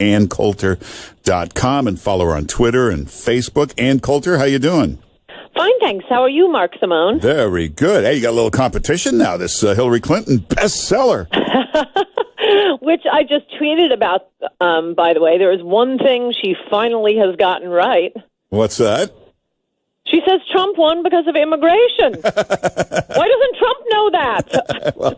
AnnCoulter.com, and follow her on Twitter and Facebook. Ann Coulter, how you doing? Fine, thanks. How are you, Mark Simone? Very good. Hey, you got a little competition now, this Hillary Clinton bestseller. Which I just tweeted about, by the way. There is one thing she finally has gotten right. What's that? She says Trump won because of immigration. Why doesn't Trump know that? Well,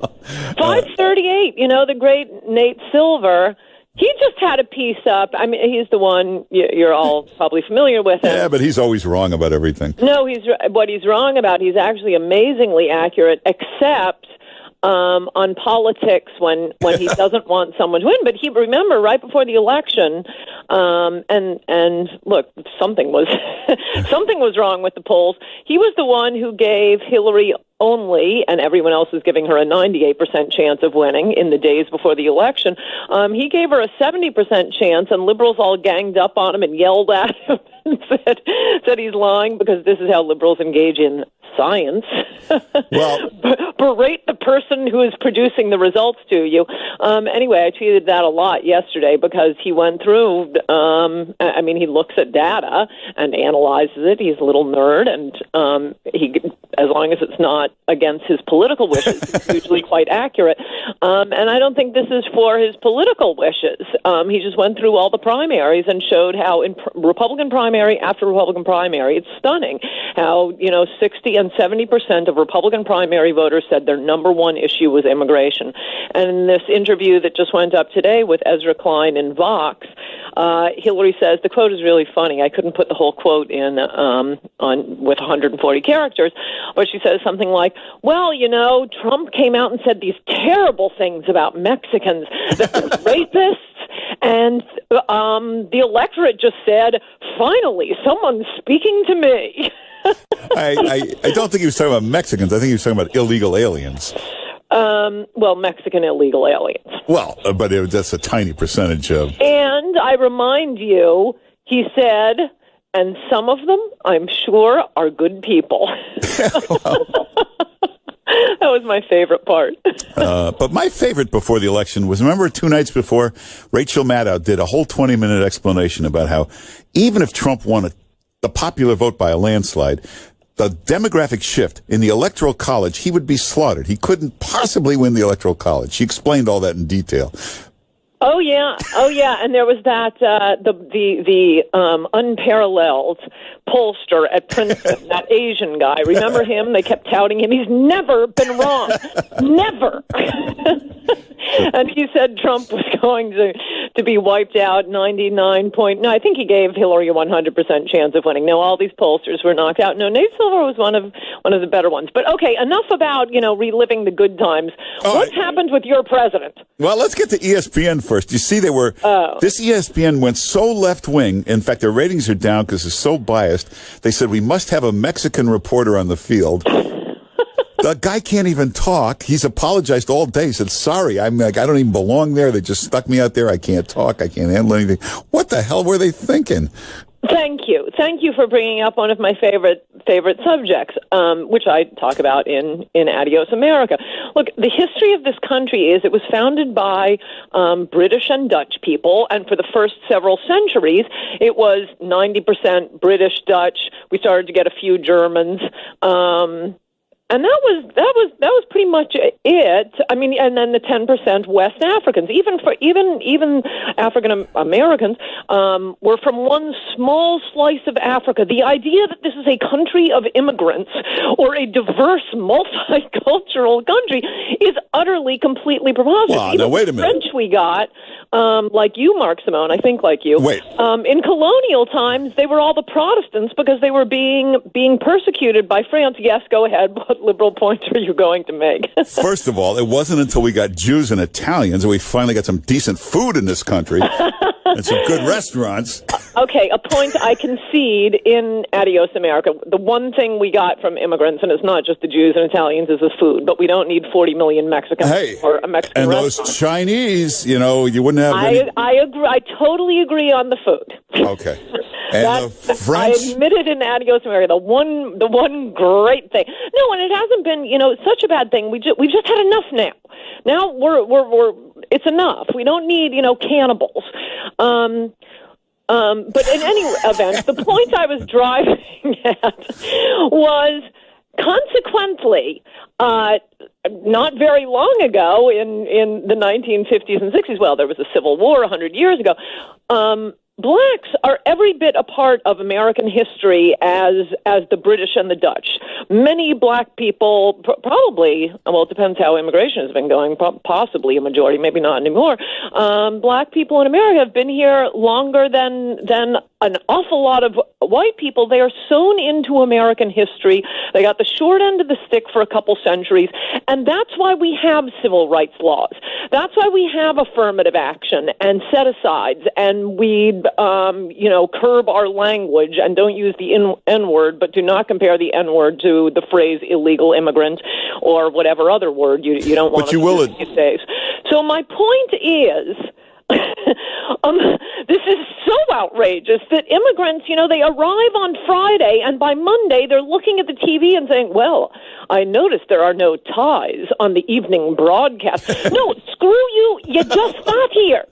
538, the great Nate Silver, he just had a piece up. I mean, he's the one you're all probably familiar with him. Yeah, but he's always wrong about everything. No, what he's wrong about, he's actually amazingly accurate, except on politics when he doesn't want someone to win. But remember, right before the election, and look, something was something was wrong with the polls. He was the one who gave Hillary only, and everyone else was giving her a 98% chance of winning in the days before the election. He gave her a 70% chance, and liberals all ganged up on him and yelled at him and said he's lying because this is how liberals engage in science. Well, berate the person who is producing the results to you. Anyway, I tweeted that a lot yesterday because he went through, he looks at data and analyzes it. He's a little nerd, and as long as it's not against his political wishes, it's usually quite accurate. And I don't think this is for his political wishes. He just went through all the primaries and showed how in Republican primary after Republican primary, it's stunning how, 60 and 70% of Republican primary voters said their number one issue was immigration. And in this interview that just went up today with Ezra Klein in Vox, Hillary says, the quote is really funny. I couldn't put the whole quote in with 140 characters, but she says something like, well, Trump came out and said these terrible things about Mexicans, that they're rapists, and the electorate just said, finally, someone's speaking to me. I don't think he was talking about Mexicans. I think he was talking about illegal aliens. Mexican illegal aliens. Well, but that's a tiny percentage of... And I remind you, he said, and some of them, I'm sure, are good people. That was my favorite part. But my favorite before the election was, remember 2 nights before, Rachel Maddow did a whole 20-minute explanation about how even if Trump won the popular vote by a landslide, the demographic shift in the Electoral College, he would be slaughtered. He couldn't possibly win the Electoral College. She explained all that in detail. Oh yeah, and there was that the unparalleled pollster at Princeton, that Asian guy. Remember him? They kept touting him. He's never been wrong, never. And he said Trump was going to be wiped out 99 point. No, I think he gave Hillary a 100% chance of winning. No, all these pollsters were knocked out. No, Nate Silver was one of the better ones. But okay, enough about reliving the good times. What happened with your president? Well, let's get to ESPN first. You see, this ESPN went so left wing. In fact, their ratings are down because it's so biased. They said we must have a Mexican reporter on the field. The guy can't even talk. He's apologized all day. He said, sorry, I don't even belong there. They just stuck me out there. I can't talk. I can't handle anything. What the hell were they thinking? Thank you for bringing up one of my favorite subjects, which I talk about in Adios America. Look, the history of this country is it was founded by British and Dutch people, and for the first several centuries, it was 90% British, Dutch. We started to get a few Germans. And that was pretty much it. I mean, and then the 10% West Africans, even African Americans, were from one small slice of Africa. The idea that this is a country of immigrants or a diverse, multicultural country is utterly, completely preposterous. Well, now wait a minute. French we got, like you, Mark Simone, I think like you. Wait. In colonial times, they were all the Protestants because they were being persecuted by France. Yes, go ahead. What liberal points are you going to make? First of all, it wasn't until we got Jews and Italians that we finally got some decent food in this country and some good restaurants. Okay, a point I concede in Adios America. The one thing we got from immigrants, and it's not just the Jews and Italians, is the food. But we don't need 40 million Mexicans for a Mexican and restaurant. Those Chinese, you wouldn't have I agree. I totally agree on the food. Okay. And the French? I admitted in Adios America, the one great thing. No, and it hasn't been, such a bad thing. We've just had enough now. Now it's enough. We don't need, cannibals. But in any event, the point I was driving at was consequently, not very long ago in the 1950s and 60s, well, there was a civil war 100 years ago, blacks are every bit a part of American history as the British and the Dutch. Many black people, probably, well, it depends how immigration has been going, possibly a majority, maybe not anymore. Black people in America have been here longer than an awful lot of white people. They are sewn into American history. They got the short end of the stick for a couple centuries, and that's why we have civil rights laws. That's why we have affirmative action and set-asides, and we curb our language and don't use the N-word, but do not compare the N-word to the phrase illegal immigrant or whatever other word you don't want to use these days. So my point is, this is so outrageous that immigrants, they arrive on Friday, and by Monday they're looking at the TV and saying, well, I noticed there are no ties on the evening broadcast. No, screw you, you just got here.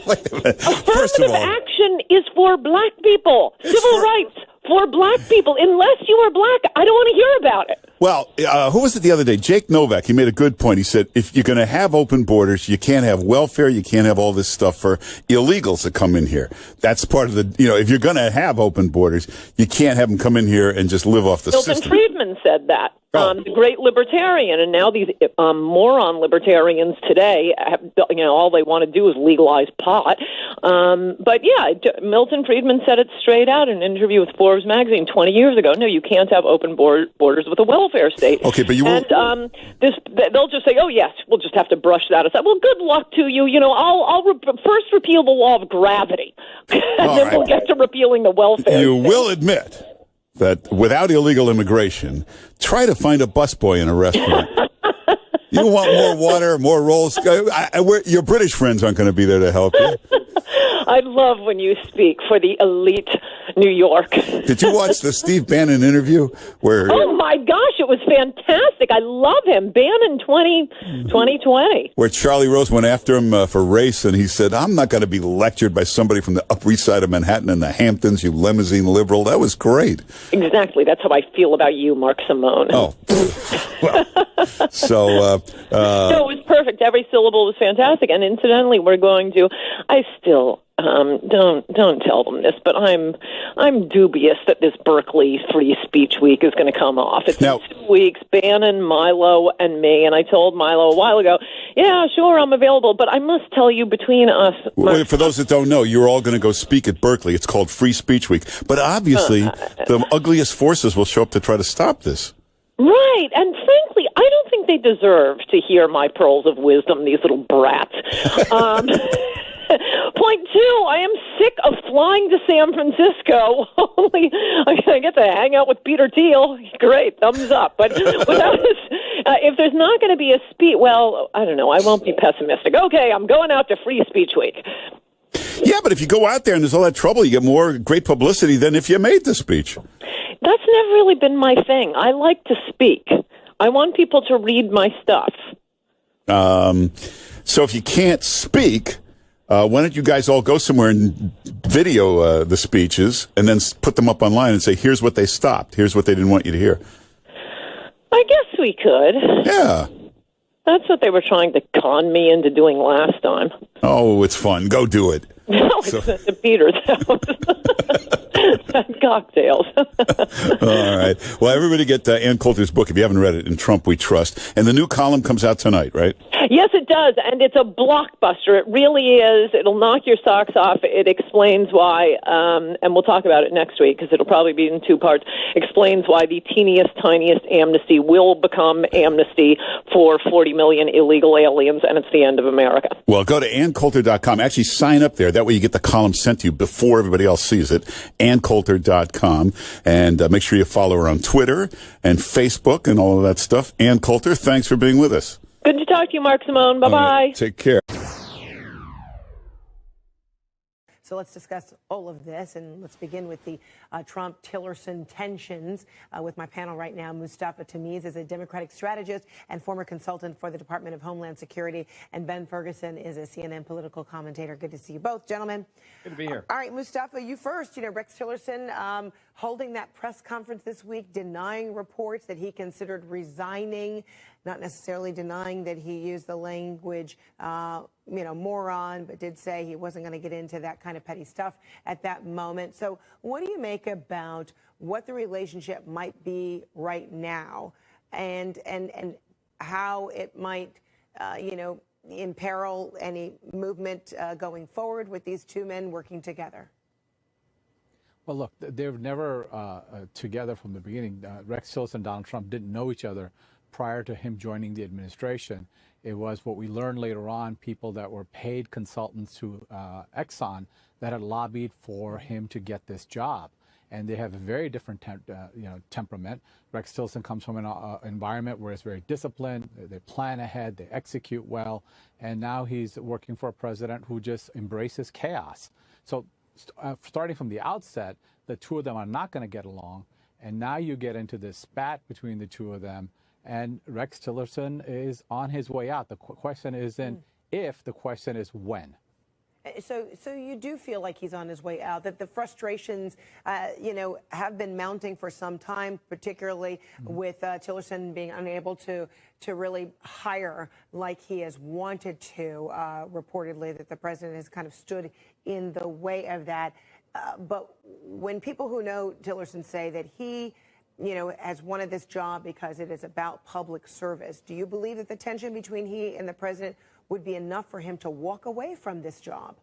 Wait a minute. Affirmative action is for black people. Civil rights for black people. Unless you are black, I don't want to hear about it. Well, who was it the other day? Jake Novak, he made a good point. He said, if you're going to have open borders, you can't have welfare, you can't have all this stuff for illegals that come in here. That's part of the, if you're going to have open borders, you can't have them come in here and just live off the system. Milton Friedman said that. The great libertarian, and now these moron libertarians today, all they want to do is legalize pot. But yeah, Milton Friedman said it straight out in an interview with Forbes magazine 20 years ago. No, you can't have open borders with a welfare state. Okay, but they'll just say, oh yes, we'll just have to brush that aside. Well, good luck to you. I'll first repeal the law of gravity, and then we'll get to repealing the welfare. You will admit that without illegal immigration, try to find a busboy in a restaurant. You want more water, more rolls? Your British friends aren't going to be there to help you. I love when you speak for the elite New York. Did you watch the Steve Bannon interview? Oh, my gosh, it was fantastic. I love him. Bannon 2020. Where Charlie Rose went after him for race, and he said, I'm not going to be lectured by somebody from the Upper East Side of Manhattan and the Hamptons, you limousine liberal. That was great. Exactly. That's how I feel about you, Mark Simone. Oh. Well, so it was perfect. Every syllable was fantastic. And incidentally, we're going to, I still don't tell them this, but I'm dubious that this Berkeley Free Speech Week is going to come off. It's in 2 weeks, Bannon, Milo, and me, and I told Milo a while ago, yeah, sure, I'm available, but I must tell you, between us... For those that don't know, you're all going to go speak at Berkeley. It's called Free Speech Week. But obviously, the ugliest forces will show up to try to stop this. Right, and frankly, I don't think they deserve to hear my pearls of wisdom, these little brats. Point two, I am sick of flying to San Francisco. Only I get to hang out with Peter Thiel. Great, thumbs up. But without this, if there's not going to be a speech, well, I don't know. I won't be pessimistic. Okay, I'm going out to Free Speech Week. Yeah, but if you go out there and there's all that trouble, you get more great publicity than if you made the speech. That's never really been my thing. I like to speak. I want people to read my stuff. So if you can't speak... why don't you guys all go somewhere and video the speeches and then put them up online and say, here's what they stopped. Here's what they didn't want you to hear. I guess we could. Yeah. That's what they were trying to con me into doing last time. Oh, it's fun. Go do it. No, it's at Peter's house. Cocktails. All right. Well, everybody get Ann Coulter's book if you haven't read it, In Trump We Trust. And the new column comes out tonight, right? Yes, it does. And it's a blockbuster. It really is. It'll knock your socks off. It explains why, and we'll talk about it next week because it'll probably be in two parts, explains why the teeniest, tiniest amnesty will become amnesty for 40 million illegal aliens, and it's the end of America. Well, go to AnnCoulter.com. Actually, sign up there. That way you get the column sent to you before everybody else sees it. AnnCoulter.com. And make sure you follow her on Twitter and Facebook and all of that stuff. Ann Coulter, thanks for being with us. Good to talk to you, Mark Simone. Bye-bye. Take care. So let's discuss all of this, and let's begin with the Trump-Tillerson tensions with my panel right now. Mustafa Tamiz is a Democratic strategist and former consultant for the Department of Homeland Security, and Ben Ferguson is a CNN political commentator. Good to see you both, gentlemen. Good to be here. All right, Mustafa, you first. Rex Tillerson holding that press conference this week, denying reports that he considered resigning, not necessarily denying that he used the language, moron, but did say he wasn't going to get into that kind of petty stuff at that moment. So what do you make about what the relationship might be right now and how it might, imperil any movement going forward with these two men working together? Well, look, they were never together from the beginning. Rex Tillerson and Donald Trump didn't know each other prior to him joining the administration. It was what we learned later on, people that were paid consultants to Exxon that had lobbied for him to get this job. And they have a very different temperament. Rex Tillerson comes from an environment where it's very disciplined. They plan ahead. They execute well. And now he's working for a president who just embraces chaos. So starting from the outset, the two of them are not going to get along. And now you get into this spat between the two of them. And Rex Tillerson is on his way out. The question isn't if, the question is when. So you do feel like he's on his way out, that the frustrations, have been mounting for some time, particularly with Tillerson being unable to really hire like he has wanted to, reportedly, that the president has kind of stood in the way of that. But when people who know Tillerson say that he, has wanted this job because it is about public service, do you believe that the tension between he and the president would be enough for him to walk away from this job?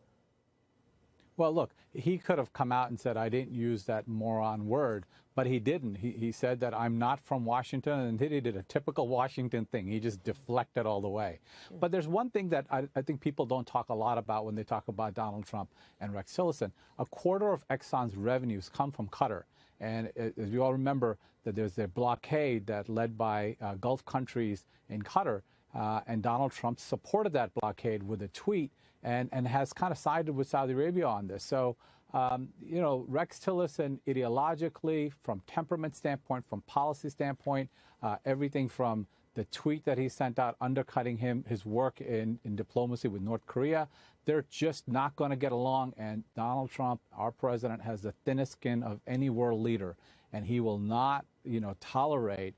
Well, look, he could have come out and said, I didn't use that moron word, but he didn't. He said that I'm not from Washington, and he did a typical Washington thing. He just deflected all the way. But there's one thing that I think people don't talk a lot about when they talk about Donald Trump and Rex Tillerson. A quarter of Exxon's revenues come from Qatar. And as you all remember, that there's a blockade that led by Gulf countries in Qatar, and Donald Trump supported that blockade with a tweet and has kind of sided with Saudi Arabia on this. So, Rex Tillerson, ideologically, from temperament standpoint, from policy standpoint, everything from the tweet that he sent out undercutting his work in diplomacy with North Korea, they're just not going to get along. And Donald Trump, our president, has the thinnest skin of any world leader. And he will not, tolerate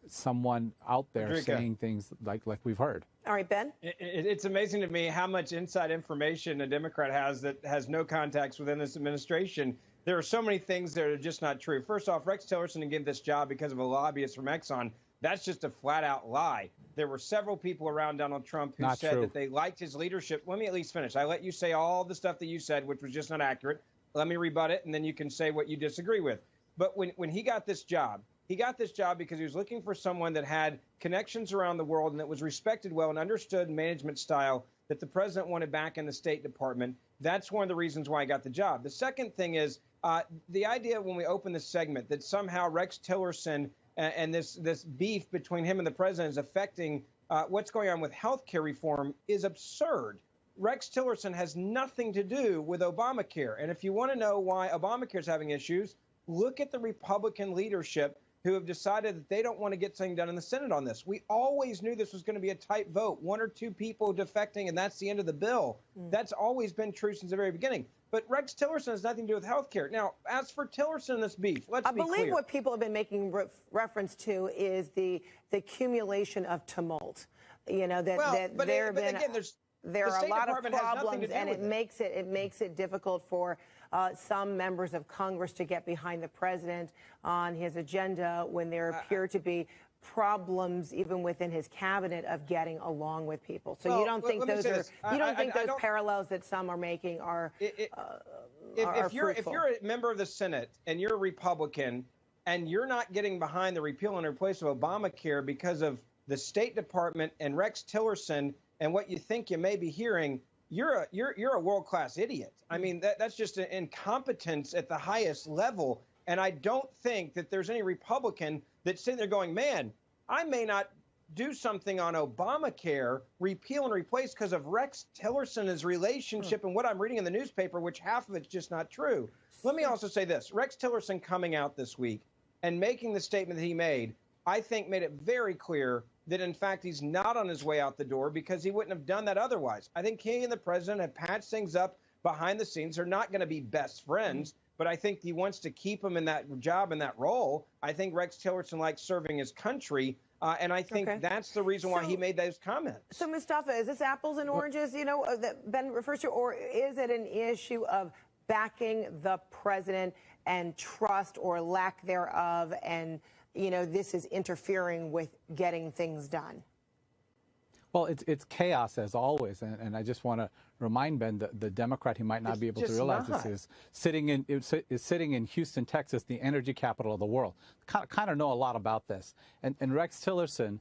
someone out there saying things like we've heard. All right, Ben? It's amazing to me how much inside information a Democrat has that has no contacts within this administration. There are so many things that are just not true. First off, Rex Tillerson didn't get this job because of a lobbyist from Exxon. That's just a flat-out lie. There were several people around Donald Trump who said that they liked his leadership. Let me at least finish. I let you say all the stuff that you said, which was just not accurate. Let me rebut it, and then you can say what you disagree with. But when he got this job, because he was looking for someone that had connections around the world and that was respected well and understood management style that the president wanted back in the State Department. That's one of the reasons why I got the job. The second thing is the idea when we open this segment that somehow Rex Tillerson and this beef between him and the president is affecting what's going on with health care reform is absurd. Rex Tillerson has nothing to do with Obamacare. And if you want to know why Obamacare is having issues, look at the Republican leadership who have decided that they don't want to get something done in the Senate on this. We always knew this was going to be a tight vote, one or two people defecting, and that's the end of the bill. That's always been true since the very beginning. But Rex Tillerson has nothing to do with health care. Now, as for Tillerson and this beef, let's be clear. I believe what people have been making reference to is the accumulation of tumult. There are a lot of problems, and it makes it difficult for some members of Congress to get behind the president on his agenda when there appear to be problems even within his cabinet of getting along with people. So you don't think those parallels that some are making are if you're a member of the Senate and you're a Republican and you're not getting behind the repeal and replace of Obamacare because of the State Department and Rex Tillerson and what you think you may be hearing, you're a world-class idiot. I mean, that's just an incompetence at the highest level. And I don't think that there's any Republican that's sitting there going, man, I may not do something on Obamacare, repeal and replace, because of Rex Tillerson's relationship and what I'm reading in the newspaper, which half of it's just not true. Let me also say this. Rex Tillerson coming out this week and making the statement that he made, I think made it very clear that, in fact, he's not on his way out the door, because he wouldn't have done that otherwise. I think he and the president have patched things up behind the scenes. They're not going to be best friends, but I think he wants to keep him in that job, in that role. I think Rex Tillerson likes serving his country, and I think that's the reason why he made those comments. So, Mustafa, is this apples and oranges, that Ben refers to, or is it an issue of backing the president and trust or lack thereof, and this is interfering with getting things done? Well, it's chaos as always, and I just want to remind Ben, the Democrat, he might not be able to realize this, is sitting in Houston, Texas, the energy capital of the world. Kind of know a lot about this. And Rex Tillerson,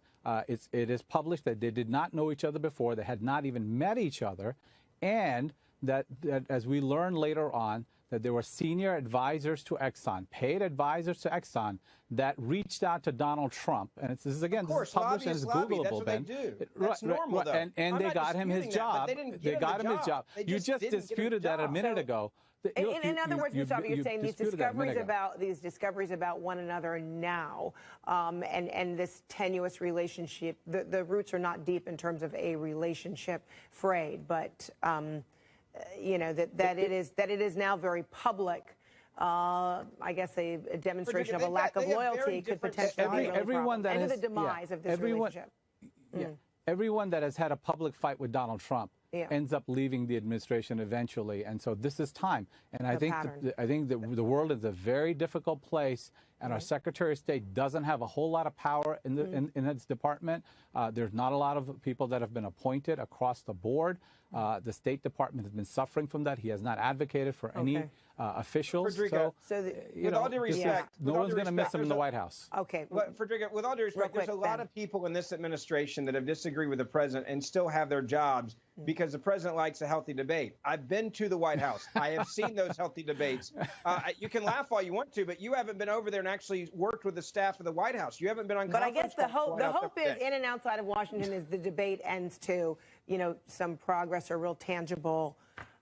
it is published that they did not know each other before, they had not even met each other, and that as we learn later on, that there were senior advisors to Exxon, paid advisors to Exxon, that reached out to Donald Trump. And this is published and it's Googleable, Ben. That's normal, though. And they got him his job. They got him his job. You just disputed that a minute ago. In other words, Mustafa, you're saying these discoveries about one another now, and this tenuous relationship, the roots are not deep in terms of a relationship frayed, but that it is now very public. I guess a demonstration of a lack of loyalty could potentially be everyone that has the demise of this relationship. Everyone that has had a public fight with Donald Trump ends up leaving the administration eventually, and so this is time. And I think the world is a very difficult place, and our Secretary of State doesn't have a whole lot of power in its department. There's not a lot of people that have been appointed across the board. The State Department has been suffering from that. He has not advocated for any officials. Frederica, with all due respect, no one's going to miss him in the White House. Frederica, with all due respect, there's a lot of people in this administration that have disagreed with the president and still have their jobs because the president likes a healthy debate. I've been to the White House. I have seen those healthy debates. You can laugh all you want to, but you haven't been over there and actually worked with the staff of the White House. You haven't been on. But I guess the hope is, in and outside of Washington, is the debate ends to some progress or real tangible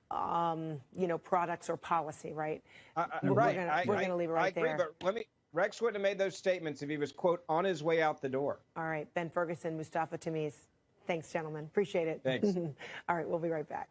products or policy, right? Right. We're going to leave it right there. I agree, but Rex wouldn't have made those statements if he was, quote, on his way out the door. All right. Ben Ferguson, Mustafa Tamiz. Thanks, gentlemen. Appreciate it. Thanks. All right. We'll be right back.